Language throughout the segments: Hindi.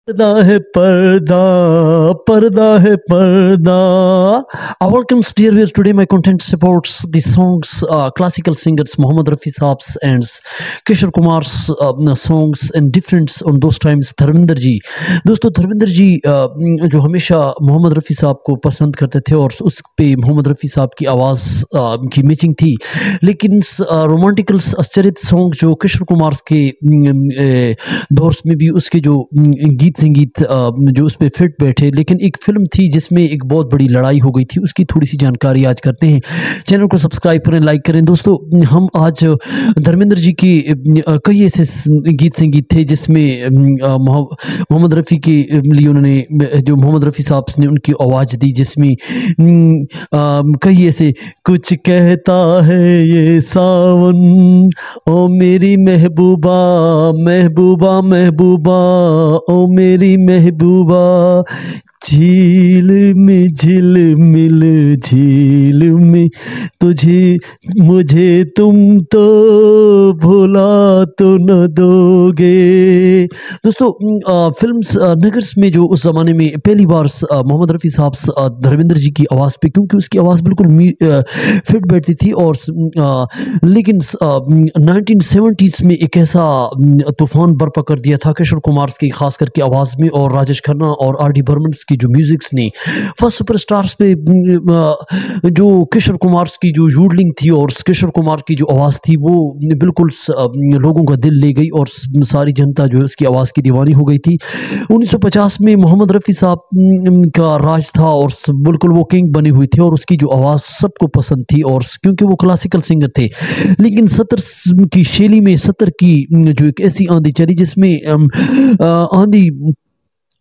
पर्दा है पर्दा, पर्दा है पर्दा. Welcome dear viewers. Today my content supports the songs classical singers Mohammad Rafi Saab's and Kishore Kumar's songs and different on those times Dharmendra ji. दोस्तों धर्मेंद्र जी जो हमेशा मोहम्मद रफ़ी साहब को पसंद करते थे और उस पे मोहम्मद रफ़ी साहब की आवाज़ की मैचिंग थी, लेकिन रोमांटिकल आश्चर्य सॉन्ग जो किशोर कुमार के दौर में भी उसके जो गीत संगीत जो उस पर फिट बैठे, लेकिन एक फिल्म थी जिसमें एक बहुत बड़ी लड़ाई हो गई थी, उसकी थोड़ी सी जानकारी आज करते हैं. चैनल को सब्सक्राइब करें, लाइक करें. दोस्तों हम आज धर्मेंद्र जी की कई ऐसे गीत संगीत थे जिसमें मोहम्मद रफ़ी के लिए उन्होंने जो मोहम्मद रफ़ी साहब ने उनकी आवाज़ दी, जिसमें कई ऐसे कुछ कहता है ये सावन ओ मेरी महबूबा महबूबा महबूबा ओ मेरी महबूबा, झील में झिलमिल झील में तुझे मुझे तुम तो भुला तो न दोगे. दोस्तों फिल्म्स नगर्स में जो उस ज़माने में पहली बार मोहम्मद रफ़ी साहब धर्मेंद्र जी की आवाज़ पे, क्योंकि उसकी आवाज़ बिल्कुल फिट बैठती थी, और लेकिन 1970s में एक ऐसा तूफ़ान बर्पा कर दिया था किशोर कुमार की खास करके आवाज़ में, और राजेश खन्ना और R.D. बर्मन की जो म्यूजिक्स ने फर्स्ट सुपरस्टार्स पे जो किशोर कुमार की जो जूडलिंग थी और किशोर कुमार की जो आवाज़ थी वो बिल्कुल लोगों का दिल ले गई और सारी जनता जो है उसकी आवाज़ की दीवानी हो गई थी. 1950 में मोहम्मद रफ़ी साहब का राज था और बिल्कुल वो किंग बने हुए थे और उसकी जो आवाज़ सबको पसंद थी, और क्योंकि वो क्लासिकल सिंगर थे. लेकिन 70 की शैली में 70 की जो एक ऐसी आंधी चली जिसमें आंधी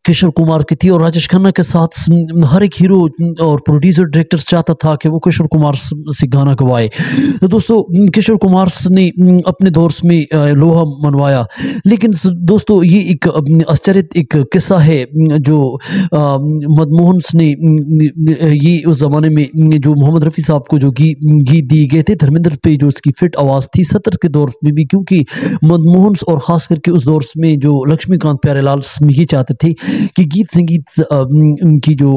किशोर कुमार की थी, और राजेश खन्ना के साथ हर एक हीरो और प्रोड्यूसर डायरेक्टर चाहता था कि वो किशोर कुमार से गाना गवाए. तो दोस्तों किशोर कुमार ने अपने दौर में लोहा मनवाया, लेकिन दोस्तों ये एक आश्चर्य एक किस्सा है जो मनमोहन ने ये उस ज़माने में जो मोहम्मद रफ़ी साहब को जो गीत दिए गए थे धर्मेंद्र पे, जो उसकी फिट आवाज़ थी 70 के दौर में भी, क्योंकि मनमोहन और ख़ास करके उस दौर में जो लक्ष्मीकांत प्यारेलाल ये चाहते थे कि गीत संगीत की जो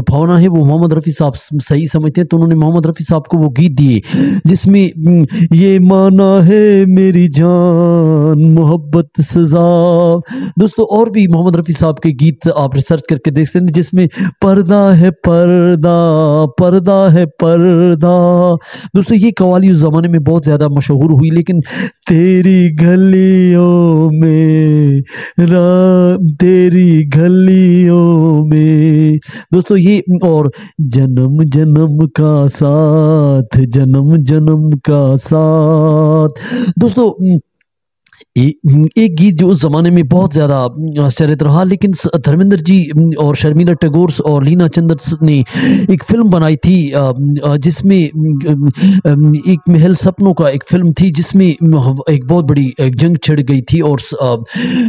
भावना है वो मोहम्मद रफ़ी साहब सही समझते हैं, तो उन्होंने मोहम्मद रफ़ी साहब को वो गीत दिए जिसमें ये माना है मेरी जान मोहब्बत सजा. दोस्तों और भी मोहम्मद रफ़ी साहब के गीत आप रिसर्च करके देख सकते हैं, जिसमें पर्दा है पर्दा, पर्दा है पर्दा. दोस्तों ये कव्वाली उस ज़माने में बहुत ज़्यादा मशहूर हुई, लेकिन तेरी गलियों में तेरी गलियों में, दोस्तों ये, और जन्म जन्म का साथ जन्म जन्म का साथ. दोस्तों एक गीत जो उस ज़माने में बहुत ज़्यादा आश्चर्य रहा, लेकिन धर्मेंद्र जी और शर्मिला टैगोर और लीना चंद्र ने एक फिल्म बनाई थी जिसमें एक महल सपनों का एक फिल्म थी जिसमें एक बहुत बड़ी एक जंग छिड़ गई थी, और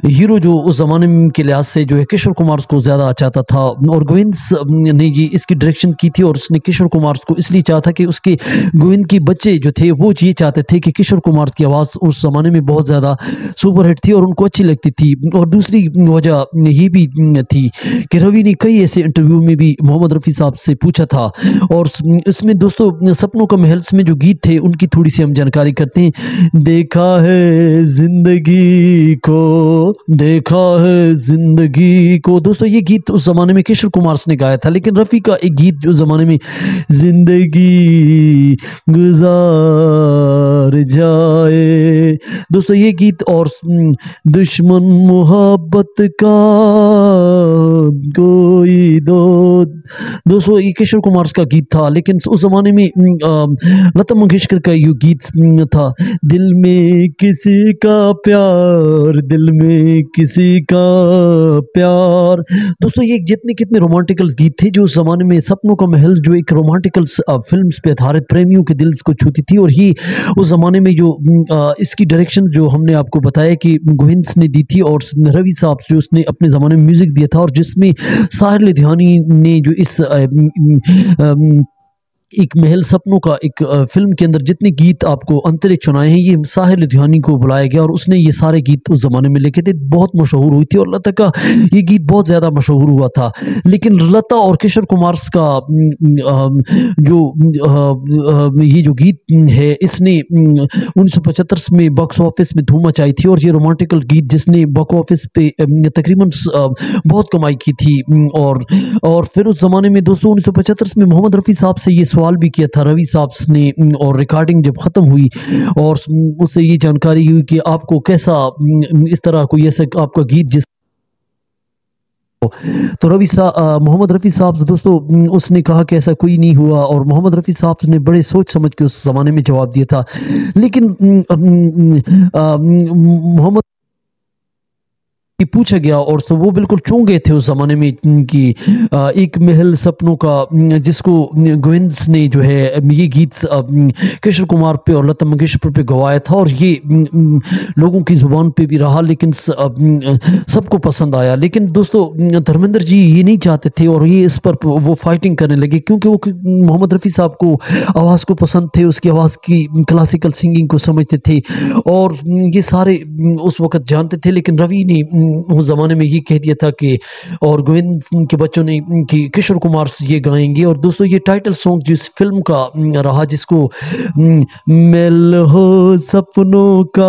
हीरो जो उस ज़माने के लिहाज से जो है किशोर कुमार को ज़्यादा चाहता था, और गोविंद ने ये इसकी डायरेक्शन की थी, और उसने किशोर कुमार को इसलिए चाहता कि उसके गोविंद के बच्चे जो थे वो ये चाहते थे कि किशोर कुमार की आवाज़ उस ज़माने में बहुत ज़्यादा सुपर हिट थी और उनको अच्छी लगती थी. और दूसरी वजह ये भी थी कि रवि ने कई ऐसे इंटरव्यू में भी मोहम्मद रफ़ी साहब से पूछा था, और इसमें दोस्तों सपनों का महल में जो गीत थे उनकी थोड़ी सी हम जानकारी करते हैं. देखा है जिंदगी को, देखा है जिंदगी को. दोस्तों ये गीत उस ज़माने में किशोर कुमार ने गाया था, लेकिन रफ़ी का एक गीत जो ज़माने में जिंदगी गुजार जाए, दोस्तों ये गीत, और दुश्मन मोहब्बत का कोई दो, दोस्तों ये किशोर कुमार का गीत था, लेकिन उस ज़माने में लता मंगेशकर का ये गीत था. दिल में किसी का प्यार, दिल में किसी का प्यार. दोस्तों ये जितने कितने रोमांटिकल गीत थे जो उस ज़माने में सपनों का महल जो एक रोमांटिकल फिल्म्स पे आधारित प्रेमियों के दिल को छूती थी, और ये उस ज़माने में जो इसकी डायरेक्शन जो हमने आपको बताया कि गोविंद ने दी थी, और रवि साहब जो उसने अपने ज़माने में म्यूज़िक दिया था, और जिसमें साहिर लुधियानी ने जो इस एक महल सपनों का एक फ़िल्म के अंदर जितने गीत आपको अंतरिक्ष सुनाए हैं, ये साहिर लुधियानी को बुलाया गया और उसने ये सारे गीत उस ज़माने में लिखे थे, बहुत मशहूर हुई थी और लता का ये गीत बहुत ज़्यादा मशहूर हुआ था। लेकिन लता और किशोर कुमार का ये जो गीत है, इसने 1975 में बॉक्स ऑफिस में धूम मचाई थी और ये रोमांटिकल गीत जिसने बॉक्स ऑफिस पे तकरीबन बहुत कमाई की थी। और फिर उस ज़माने में दोस्तों 1975 में मोहम्मद रफ़ी साहब से ये सवाल भी किया था रवि साहब ने, और रिकॉर्डिंग जब ख़त्म हुई और उससे ये जानकारी हुई कि आपको कैसा इस तरह कोई ऐसा आपका गीत जिस तो मोहम्मद रफ़ी साहब दोस्तों उसने कहा कि ऐसा कोई नहीं हुआ और मोहम्मद रफ़ी साहब ने बड़े सोच समझ के उस ज़माने में जवाब दिया था। लेकिन मोहम्मद कि पूछा गया और सो वो बिल्कुल चूक गए थे उस ज़माने में कि एक महल सपनों का जिसको गोविंद ने जो है ये गीत किशोर कुमार पे और लता मंगेशकर पे गवाया था और ये लोगों की ज़ुबान पे भी रहा, लेकिन सबको पसंद आया। लेकिन दोस्तों धर्मेंद्र जी ये नहीं चाहते थे और ये इस पर वो फाइटिंग करने लगे क्योंकि वो मोहम्मद रफ़ी साहब को आवाज़ को पसंद थे, उसकी आवाज़ की क्लासिकल सिंगिंग को समझते थे और ये सारे उस वक़्त जानते थे। लेकिन रवि ने उस ज़माने में ये कह दिया था कि और गोविंद के बच्चों ने कि किशोर कुमार ये गाएंगे। और दोस्तों ये टाइटल सॉन्ग जिस फिल्म का रहा जिसको मेल हो सपनों का,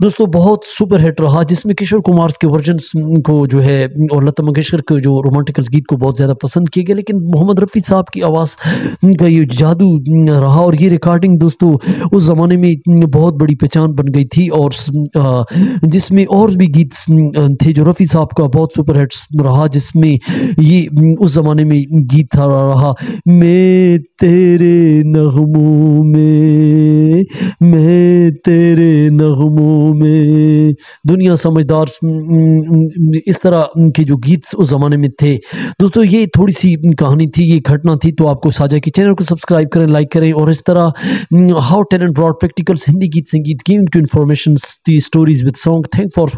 दोस्तों बहुत सुपर हिट रहा, जिसमें किशोर कुमार के वर्जन को जो है और लता मंगेशकर के जो रोमांटिकल गीत को बहुत ज़्यादा पसंद किया गया। लेकिन मोहम्मद रफ़ी साहब की आवाज़ का ये जादू रहा और ये रिकॉर्डिंग दोस्तों उस ज़माने में बहुत बड़ी पहचान बन गई थी और जिसमें और भी गीत थे जो रफ़ी साहब का बहुत सुपर हिट रहा, जिसमें ये उस ज़माने में गीत था रहा मैं तेरे नगमों में, मैं तेरे नगमों में, दुनिया समझदार, इस तरह के जो गीत उस ज़माने में थे। दोस्तों ये थोड़ी सी कहानी थी, ये घटना थी, तो आपको साझा की। चैनल को सब्सक्राइब करें, लाइक करें और इस तरह how talent broad practicals Hindi गीत संगीत giving to information the stories with song. Thank for